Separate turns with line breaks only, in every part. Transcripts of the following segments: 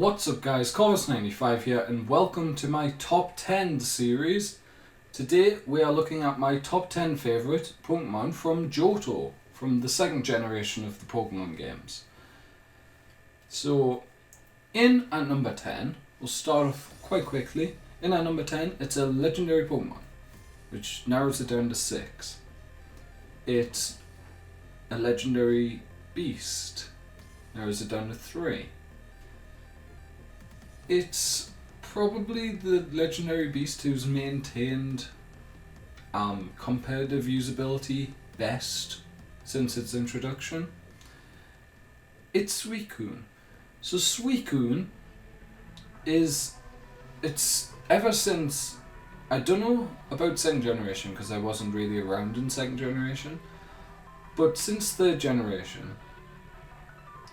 What's up guys, Corvus95 here and welcome to my top 10 series. Today we are looking at my top 10 favourite Pokemon from Johto, from the second generation of the Pokemon games. So in at number 10, we'll start off quite quickly. In at number 10, it's a legendary Pokemon, which narrows it down to 6. It's a legendary beast, narrows it down to 3. It's probably the legendary beast who's maintained competitive usability best since its introduction. It's Suicune. So Suicune it's ever since, I don't know about second generation because I wasn't really around in second generation, but since third generation,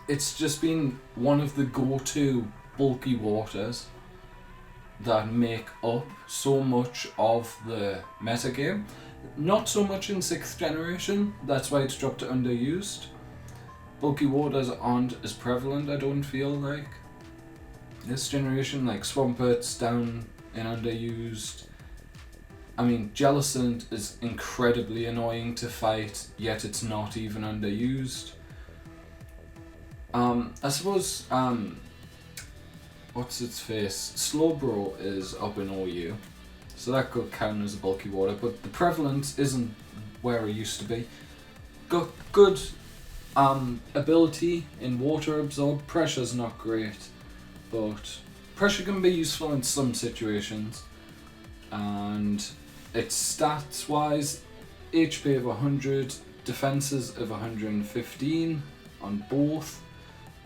it's just been one of the go-to bulky waters that make up so much of the metagame. Not so much in 6th generation, that's why it's dropped to underused. Bulky waters aren't as prevalent, I don't feel like. This generation, like Swampert's down and underused. I mean, Jellicent is incredibly annoying to fight, yet it's not even underused. I suppose, what's its face? Slowbro is up in OU, so that could count as a bulky water, but the prevalence isn't where it used to be. Got good ability in water absorb. Pressure's not great, but pressure can be useful in some situations. And its stats wise, HP of 100, defenses of 115 on both.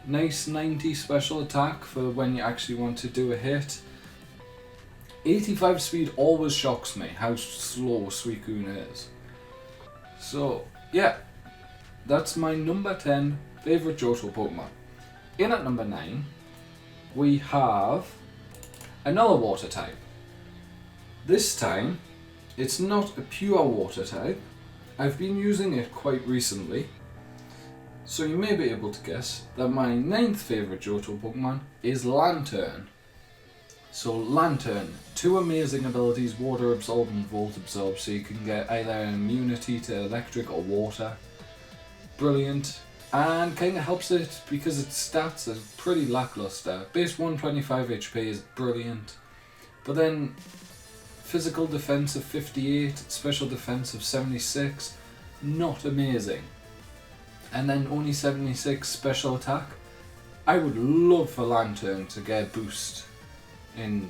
Nice 90 special attack for when you actually want to do a hit. 85 speed always shocks me how slow Suicune is. So yeah, that's my number 10 favourite Johto Pokemon. In at number 9, we have another water type. This time, it's not a pure water type. I've been using it quite recently. So you may be able to guess that my 9th favourite Johto Pokemon is Lantern. So Lantern, 2 amazing abilities, Water Absorb and Volt Absorb, so you can get either immunity to electric or water. Brilliant, and kind of helps it because its stats are pretty lackluster. Base 125 HP is brilliant, but then physical defense of 58, special defense of 76, not amazing. And then only 76 special attack. I would love for Lantern to get a boost in.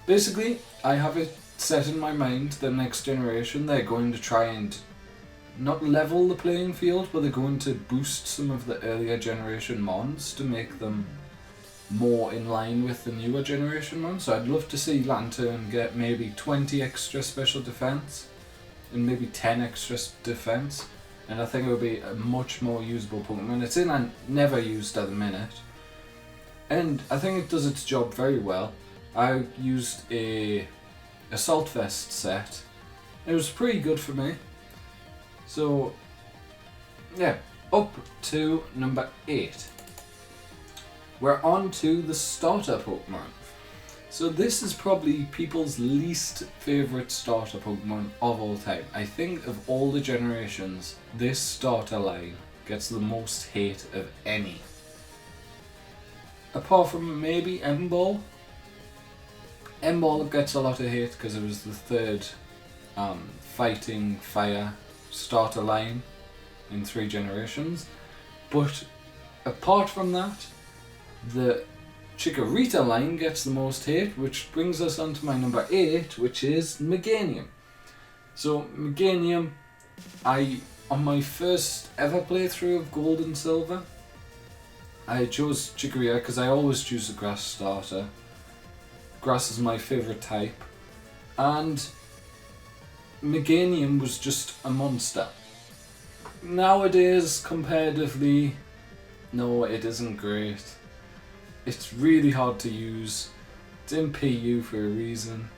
Basically, I have it set in my mind the next generation they're going to try and not level the playing field, but they're going to boost some of the earlier generation mons to make them more in line with the newer generation ones. So I'd love to see Lantern get maybe 20 extra special defense and maybe 10 extra defense. And I think it would be a much more usable Pokemon. It's in and never used at the minute. And I think it does its job very well. I used a Assault Vest set. It was pretty good for me. So, yeah, up to number 8. We're on to the starter Pokemon. So this is probably people's least favourite starter Pokemon of all time. I think of all the generations, this starter line gets the most hate of any. Apart from maybe M-Ball. M-Ball gets a lot of hate because it was the third fighting fire starter line in 3 generations. But apart from that, the Chikorita line gets the most hate, which brings us on to my number 8, which is Meganium. So Meganium, on my first ever playthrough of Gold and Silver, I chose Chikorita because I always choose a grass starter. Grass is my favourite type, and Meganium was just a monster. Nowadays, comparatively, no, it isn't great. It's really hard to use. It's in PU for a reason.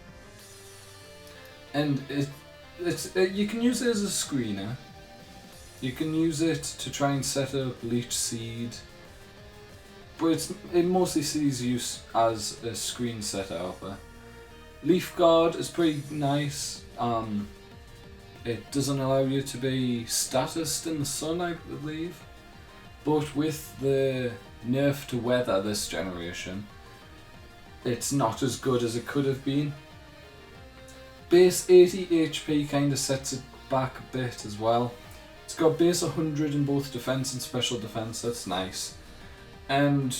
And you can use it as a screener. You can use it to try and set up Leech Seed. but it mostly sees use as a screen setter helper. Leaf Guard is pretty nice. It doesn't allow you to be statused in the sun, I believe. But with the nerf to weather this generation, it's not as good as it could have been. Base 80 HP kind of sets it back a bit as well. It's got base 100 in both defense and special defense, that's nice. And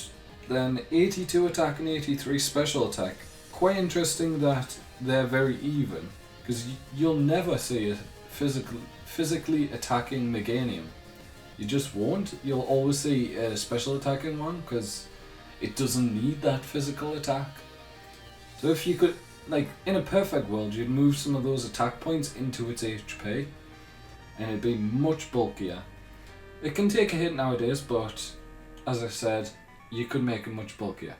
then 82 attack and 83 special attack. Quite interesting that they're very even, because you'll never see it physically attacking Meganium. You just won't. You'll always see a special attacking one because it doesn't need that physical attack. So if you could, like, in a perfect world, you'd move some of those attack points into its HP and it'd be much bulkier. It can take a hit nowadays, but as I said, you could make it much bulkier.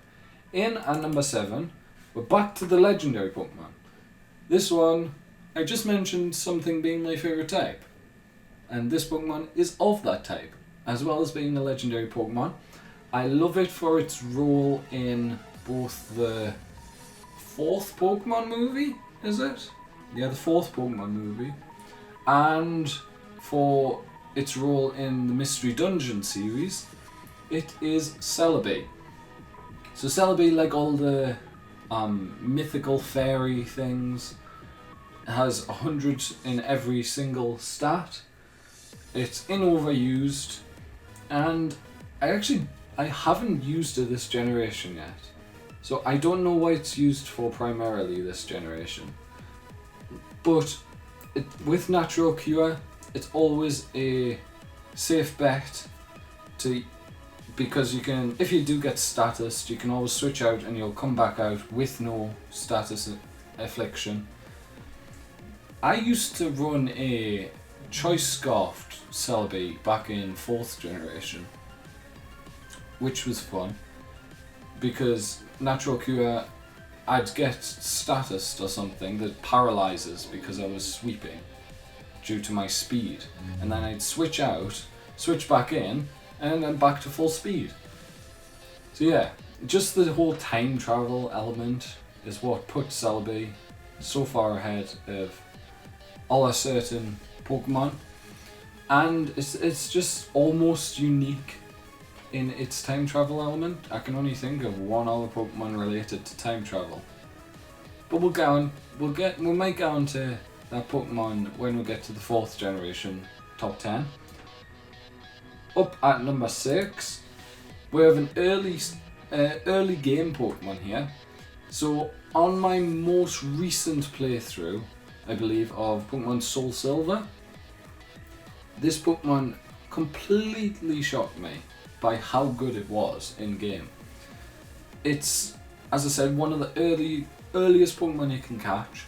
In at number 7, we're back to the legendary Pokemon. This one, I just mentioned something being my favourite type, and this Pokemon is of that type, as well as being a legendary Pokemon. I love it for its role in both the 4th Pokemon movie, is it? Yeah, the 4th Pokemon movie, and for its role in the Mystery Dungeon series. It is Celebi. So Celebi, like all the mythical fairy things, has 100 in every single stat. It's overused, and I haven't used it this generation yet, so I don't know what it's used for primarily this generation. But with Natural Cure, it's always a safe bet because you can, if you do get status, you can always switch out and you'll come back out with no status affliction. I used to run a Choice Scarfed Celebi back in 4th generation, which was fun because Natural Cure, I'd get status or something that paralyzes because I was sweeping due to my speed, and then I'd switch out, switch back in, and then back to full speed. So yeah, just the whole time travel element is what put Celebi so far ahead of other certain Pokemon, and it's just almost unique in its time travel element. I can only think of one other Pokemon related to time travel, but we might get onto that Pokemon when we get to the 4th generation top 10. Up at number 6, we have an early game Pokemon here. So on my most recent playthrough, I believe, of Pokemon Soul Silver, this Pokemon completely shocked me by how good it was in game. It's, as I said, one of the earliest Pokemon you can catch,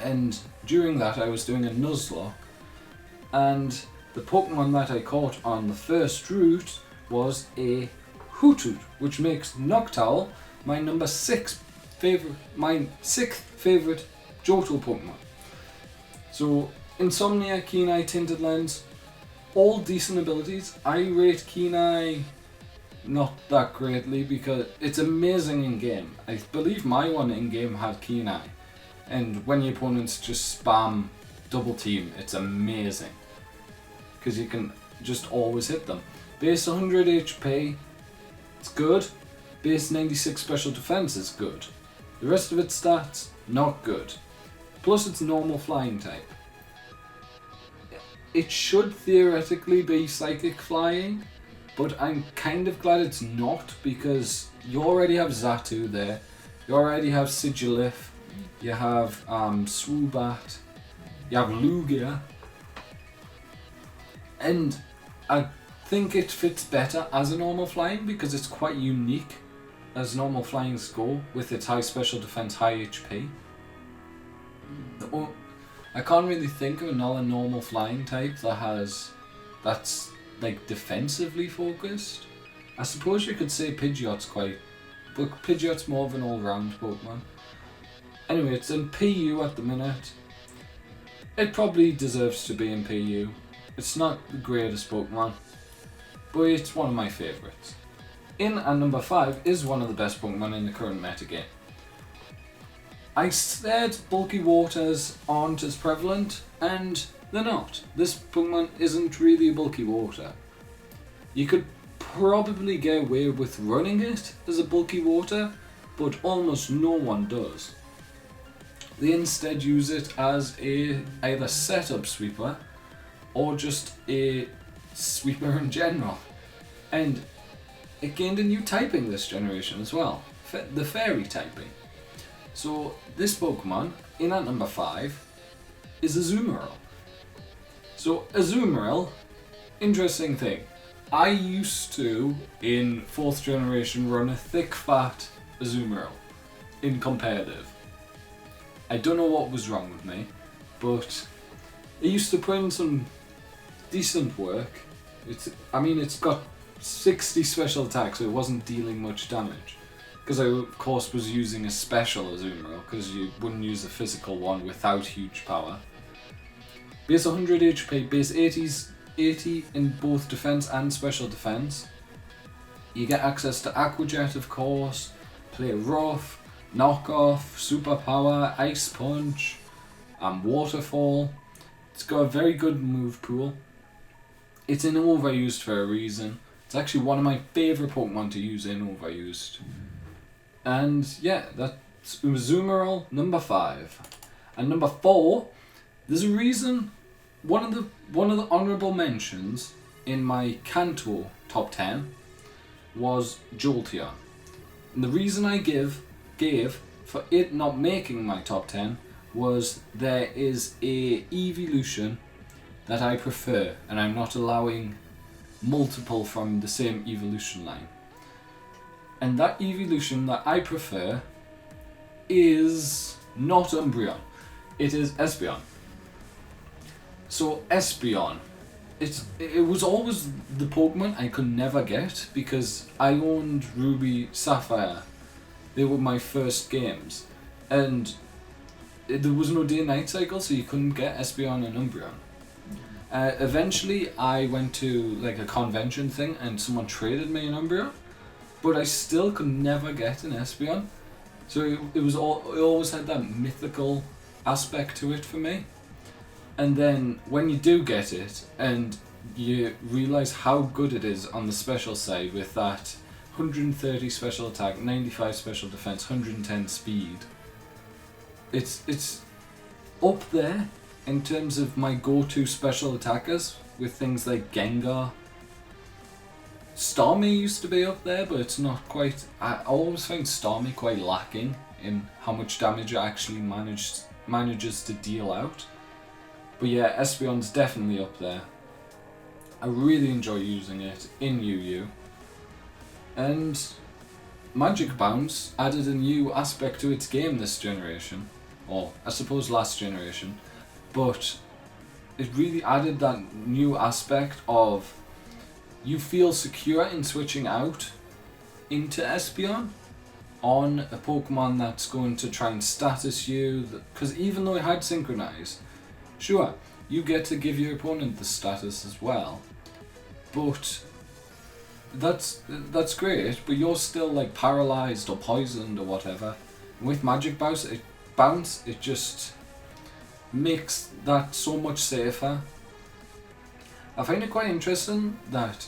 and during that I was doing a Nuzlocke, and the Pokemon that I caught on the first route was a Hoothoot, which makes Noctowl my sixth favorite Johto Pokemon. So Insomnia, Keen-Eye, Tinted Lens, all decent abilities. I rate Keen-Eye not that greatly because it's amazing in game. I believe my one in game had Keen-Eye, and when your opponents just spam double team, it's amazing because you can just always hit them. Base 100 HP, it's good. Base 96 special defense is good. The rest of its stats, not good. Plus it's normal flying type. It should theoretically be psychic flying, but I'm kind of glad it's not because you already have Xatu there, you already have Sigilif, you have Swoobat, you have Lugia, and I think it fits better as a normal flying because it's quite unique as normal flyings go with its high special defense, high HP. I can't really think of another normal flying type that's like defensively focused. I suppose you could say Pidgeot's but Pidgeot's more of an all-round Pokemon. Anyway, it's in PU at the minute. It probably deserves to be in PU. It's not the greatest Pokemon, but it's one of my favourites. In at number 5 is one of the best Pokemon in the current metagame. I said bulky waters aren't as prevalent, and they're not. This Pokemon isn't really a bulky water. You could probably get away with running it as a bulky water, but almost no one does. They instead use it as a either setup sweeper or just a sweeper in general. And it gained a new typing this generation as well, the fairy typing. So this Pokemon, in at number 5, is Azumarill. So Azumarill, interesting thing. I used to, in 4th generation, run a thick fat Azumarill in competitive. I don't know what was wrong with me, but it used to put in some decent work. It's got 60 special attacks, so it wasn't dealing much damage. Because I, of course, was using a special Azumarill, because you wouldn't use a physical one without huge power. Base 100 HP, base 80 in both defense and special defense. You get access to Aqua Jet, of course, Play Rough, Knock Off, Super Power, Ice Punch, Waterfall. It's got a very good move pool. It's in Overused for a reason. It's actually one of my favourite Pokemon to use in Overused. And yeah, that's Azumarill number 5. And number 4, there's a reason. One of the honourable mentions in my Kanto top 10 was Jolteon. And the reason I gave for it not making my top 10 was there is a evolution that I prefer, and I'm not allowing multiple from the same evolution line. And that evolution that I prefer is not Umbreon, it is Espeon. So Espeon, it was always the Pokemon I could never get because I owned Ruby, Sapphire. They were my first games, and there was no day and night cycle, so you couldn't get Espeon and Umbreon. Eventually I went to like a convention thing and someone traded me an Umbreon, but I still could never get an Espeon. So it always had that mythical aspect to it for me. And then when you do get it and you realise how good it is on the special side with that 130 special attack, 95 special defense, 110 speed, it's up there in terms of my go-to special attackers with things like Gengar. Starmie used to be up there, but it's not quite. I always find Starmie quite lacking in how much damage it actually manages to deal out. But yeah, Espeon's definitely up there. I really enjoy using it in UU. And Magic Bounce added a new aspect to its game this generation, or I suppose last generation, but it really added that new aspect of you feel secure in switching out into Espeon on a Pokemon that's going to try and status you, because even though it had Synchronize, sure, you get to give your opponent the status as well, but that's great, but you're still like paralyzed or poisoned or whatever. And with Magic Bounce, it just makes that so much safer. I find it quite interesting that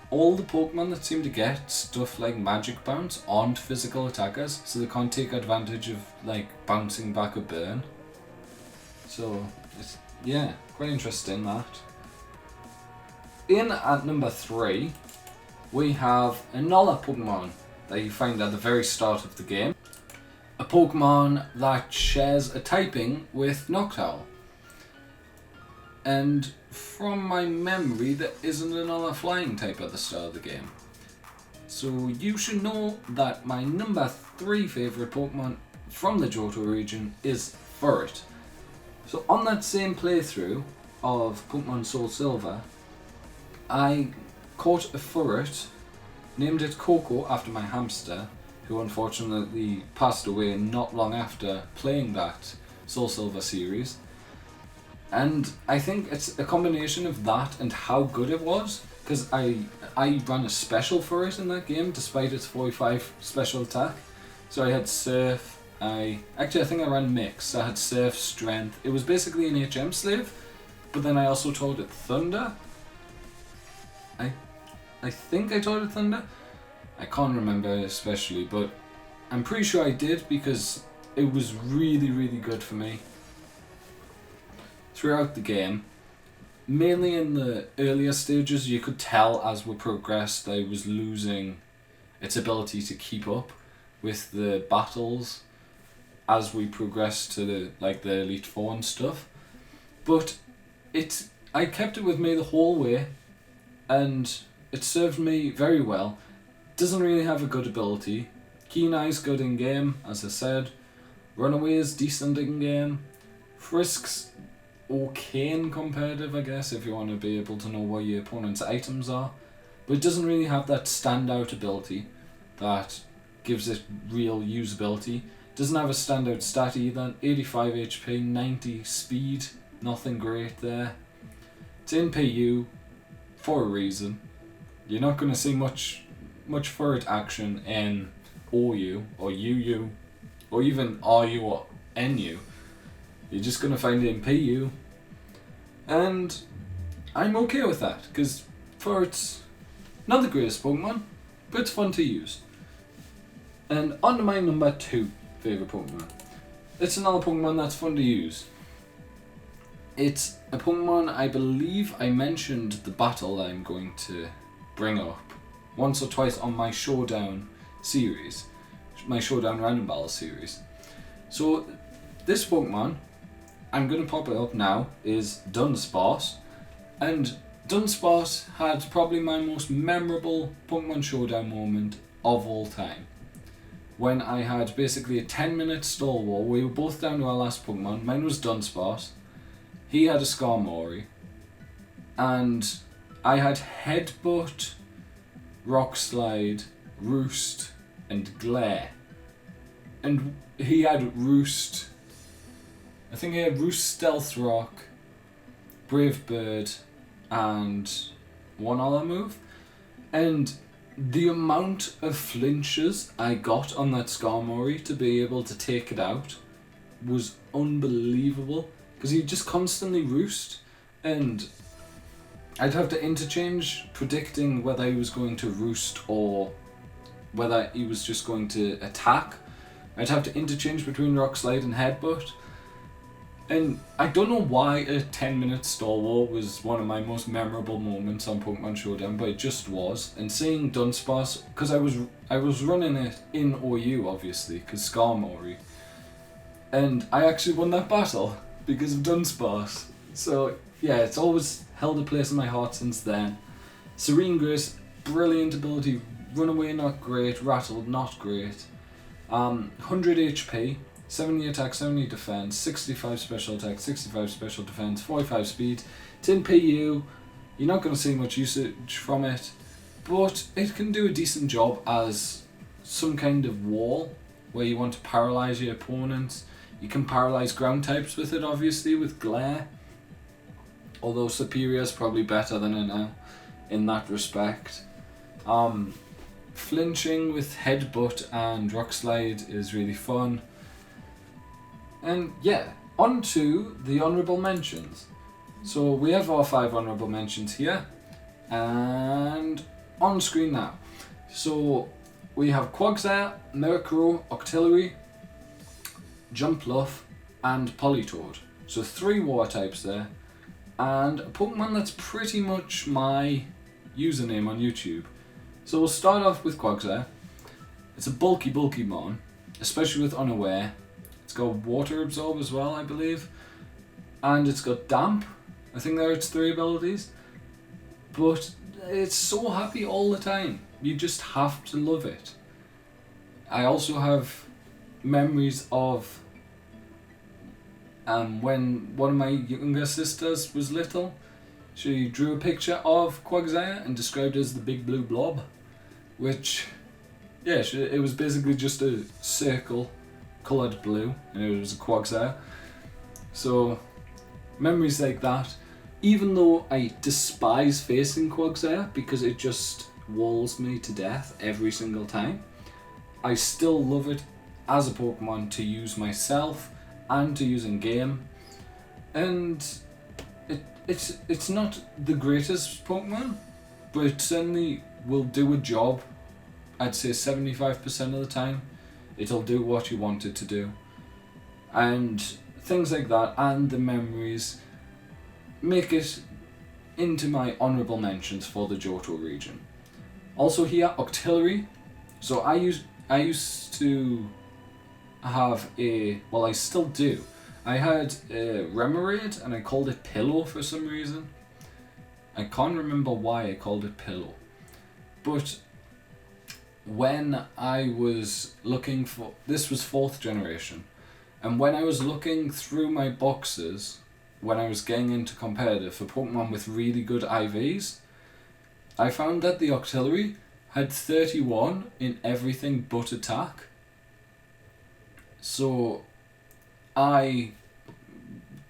all the Pokemon that seem to get stuff like Magic Bounce aren't physical attackers, so they can't take advantage of like bouncing back a burn. So it's, yeah, quite interesting that. In at number 3, we have another Pokemon that you find at the very start of the game. A Pokemon that shares a typing with Noctowl. And from my memory, there isn't another flying type at the start of the game. So you should know that my number 3 favourite Pokemon from the Johto region is Furret. So on that same playthrough of Pokemon Soul Silver, I caught a Furret, named it Coco after my hamster, who unfortunately passed away not long after playing that Soul Silver series. And I think it's a combination of that and how good it was because I ran a special for it in that game despite its 45 special attack. So I had Surf, I think I ran Mix. I had Surf, Strength. It was basically an HM slave, but then I also taught it Thunder. I think I taught it Thunder. I can't remember especially, but I'm pretty sure I did because it was really, really good for me throughout the game. Mainly in the earlier stages, you could tell as we progressed I was losing its ability to keep up with the battles as we progressed to the Elite Four and stuff. But I kept it with me the whole way, and it served me very well. Doesn't really have a good ability. Keen Eye's good in game, as I said. Runaway is decent in game. Frisk's okay in competitive, I guess, if you want to be able to know what your opponent's items are. But it doesn't really have that standout ability that gives it real usability. Doesn't have a standout stat either. 85 HP, 90 speed, nothing great there. It's in PU for a reason. You're not going to see much for it action in OU or UU or even RU or NU. You're just going to find it in PU, and I'm okay with that because for it's not the greatest Pokemon, but it's fun to use. And on to my number 2 favourite Pokemon. It's another Pokemon that's fun to use. It's a Pokemon I believe I mentioned the battle that I'm going to bring up once or twice on my Showdown series, my Showdown Random Battle series. So this Pokemon, I'm going to pop it up now, is Dunsparce, and Dunsparce had probably my most memorable Pokemon Showdown moment of all time. When I had basically a 10-minute stall war, we were both down to our last Pokemon. Mine was Dunsparce, he had a Skarmory, and I had Headbutt, Rock Slide, Roost, and Glare. And he had Roost. I think he had Roost, Stealth Rock, Brave Bird, and one other move. And the amount of flinches I got on that Skarmory to be able to take it out was unbelievable. Because he'd just constantly roost, and I'd have to interchange predicting whether he was going to roost or whether he was just going to attack. I'd have to interchange between Rock Slide and Headbutt. And I don't know why a 10-minute stall war was one of my most memorable moments on Pokemon Showdown, but it just was. And seeing Dunsparce, because I was running it in OU obviously, because Skarmory, and I actually won that battle because of Dunsparce. So yeah, it's always held a place in my heart since then. Serene Grace, brilliant ability. Runaway not great, Rattle not great. 100 HP, 70 attack, 70 defense, 65 special attack, 65 special defense, 45 speed. It's in PU. You're not going to see much usage from it, but it can do a decent job as some kind of wall where you want to paralyze your opponents. You can paralyze ground types with it, obviously, with Glare. Although Superior is probably better than it now in that respect. Flinching with Headbutt and Rock Slide is really fun. And yeah, on to the honourable mentions. So we have our 5 honourable mentions here, and on screen now. So we have Quagsire, Murkrow, Octillery, Jumpluff, and Politoed. So 3 water types there, and a Pokemon that's pretty much my username on YouTube. So we'll start off with Quagsire. It's a bulky mon, especially with Unaware. It's got Water Absorb as well, I believe, and it's got Damp. I think they're its 3 abilities, but it's so happy all the time. You just have to love it. I also have memories of when one of my younger sisters was little. She drew a picture of Quagsire and described it as the big blue blob, which, yeah, it was basically just a circle coloured blue, and it was a Quagsire. So memories like that. even though I despise facing Quagsire because it just walls me to death every single time, I still love it as a Pokemon to use myself and to use in game. And it's not the greatest Pokemon, but it certainly will do a job. I'd say 75% of the time it'll do what you want it to do. And things like that, and the memories make it into my honourable mentions for the Johto region. Also here, Octillery. So I used to have I still do. I had a Remoraid and I called it Pillow for some reason. I can't remember why I called it Pillow. But when I was looking for, this was 4th generation, and when I was looking through my boxes, when I was getting into competitive for Pokemon with really good IVs, I found that the Octillery had 31 in everything but attack. So I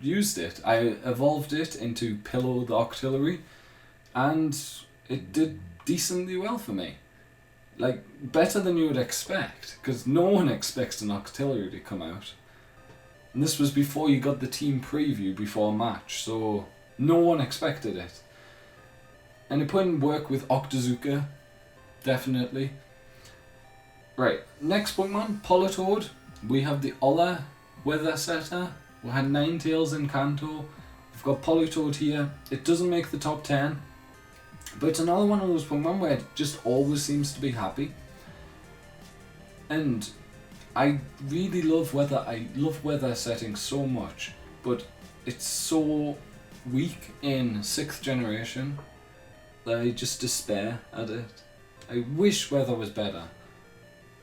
used it. I evolved it into Pillow the Octillery, and it did decently well for me. Like, better than you would expect, because no one expects an Octillery to come out. And this was before you got the team preview before a match, so no one expected it. And it put in work with Octazooka, definitely. Right, next Pokemon, Politoed. We have the Ola Weather Setter. We had Ninetales in Kanto. We've got Politoed here. It doesn't make the top 10, but it's another one of those Pokemon where it just always seems to be happy. And I really love weather. I love weather settings so much, but it's so weak in 6th generation that I just despair at it. I wish weather was better.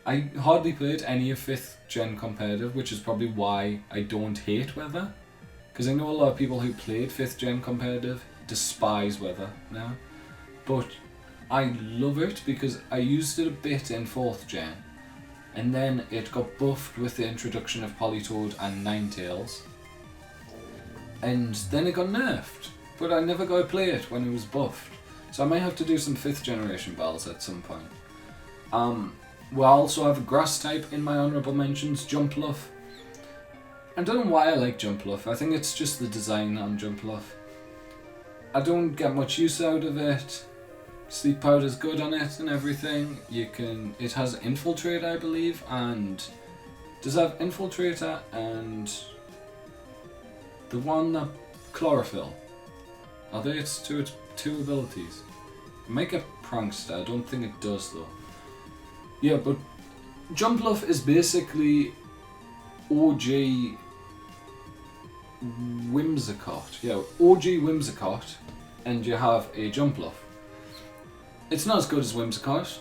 I hardly played any of 5th gen competitive, which is probably why I don't hate weather. Because I know a lot of people who played 5th gen competitive despise weather now. But I love it because I used it a bit in 4th gen. And then it got buffed with the introduction of Politoed and Ninetales. And then it got nerfed. But I never got to play it when it was buffed. So I might have to do some 5th generation battles at some point. We also have a grass type in my honourable mentions, Jumpluff. I don't know why I like Jumpluff. I think it's just the design on Jumpluff. I don't get much use out of it. Sleep powder's good on it and everything. It has Infiltrate, I believe, and does it have Infiltrator and the one that Chlorophyll. Are they its two abilities? It might get Prankster. I don't think it does though. Yeah, but Jumpluff is basically OG Whimsicott. Yeah, OG Whimsicott, and you have a Jumpluff. It's not as good as Whimsicott,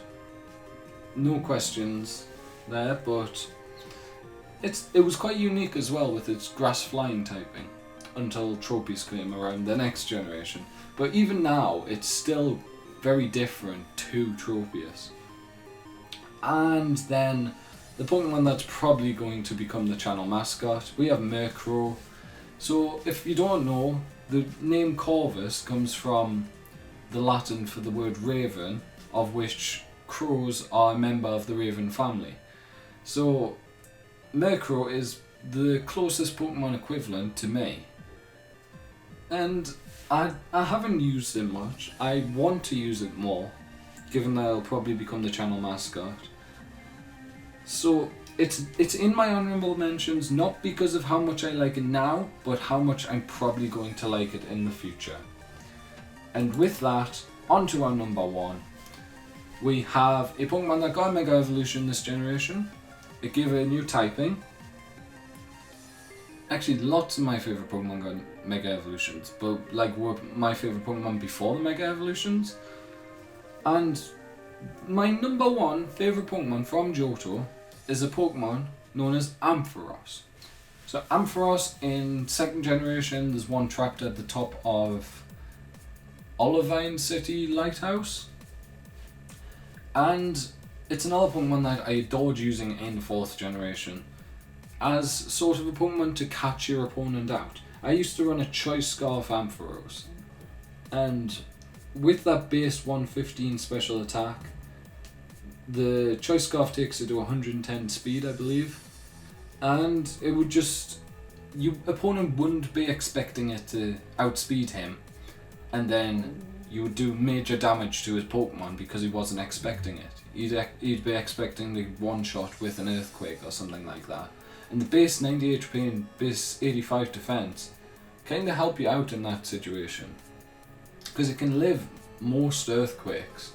no questions there, but it was quite unique as well with its grass flying typing until Tropius came around the next generation. But even now, it's still very different to Tropius. And then the Pokemon that's probably going to become the channel mascot, we have Murkrow. So if you don't know, the name Corvus comes from the Latin for the word raven, of which crows are a member of the raven family. So Murkrow is the closest Pokemon equivalent to me. And I haven't used it much. I want to use it more, given that it'll probably become the channel mascot. So it's in my honourable mentions, not because of how much I like it now, but how much I'm probably going to like it in the future. And with that, on to our number 1. We have a Pokemon that got a Mega Evolution this generation. It gave it a new typing. Actually, lots of my favourite Pokemon got Mega Evolutions, but were my favourite Pokemon before the Mega Evolutions. And my number 1 favourite Pokemon from Johto is a Pokemon known as Ampharos. So Ampharos in 2nd generation, there's one trapped at the top of Olivine City Lighthouse. And it's another Pokemon that I adored using in 4th generation as sort of a Pokemon to catch your opponent out. I used to run a Choice Scarf Ampharos, And with that base 115 special attack, the Choice Scarf takes it to 110 speed, I believe, and it would just, your opponent wouldn't be expecting it to outspeed him, and then you would do major damage to his Pokemon because he wasn't expecting it. He'd be expecting the one shot with an Earthquake or something like that. And the base 90 HP and base 85 defense kind of help you out in that situation, because it can live most Earthquakes.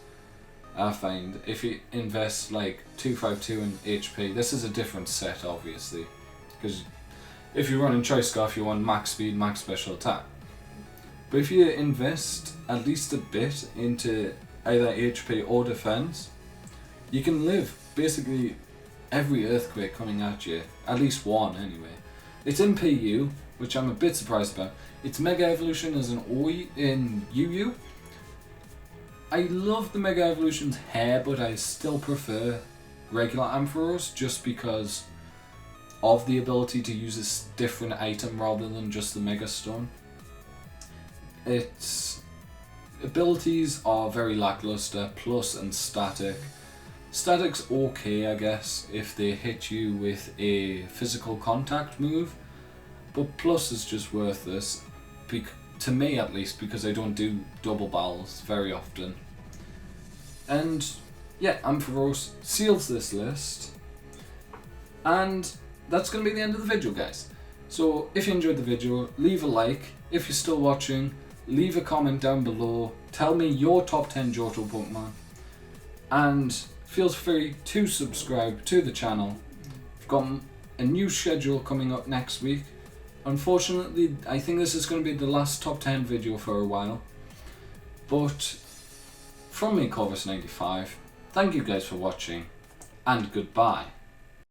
I find if you invest like 252 in HP, this is a different set obviously, because if you're running Choice Scarf you want max speed, max special attack. But if you invest at least a bit into either HP or defense, you can live basically every Earthquake coming at you, at least one anyway. It's in PU, which I'm a bit surprised about. Its Mega Evolution is an OI in UU. I love the Mega Evolution's hair, but I still prefer regular Ampharos just because of the ability to use this different item rather than just the Mega Stone. Its abilities are very lackluster, plus and static. Static's okay, I guess, if they hit you with a physical contact move, but plus is just worthless, to me at least, because I don't do double battles very often. And yeah, Ampharos seals this list, and that's going to be the end of the video, guys. So if you enjoyed the video, leave a like. If you're still watching, leave a comment down below, tell me your top 10 Johto Pokemon, and feel free to subscribe to the channel. We've got a new schedule coming up next week. Unfortunately, I think this is going to be the last top 10 video for a while, but from me, Corvus95, thank you guys for watching, and goodbye.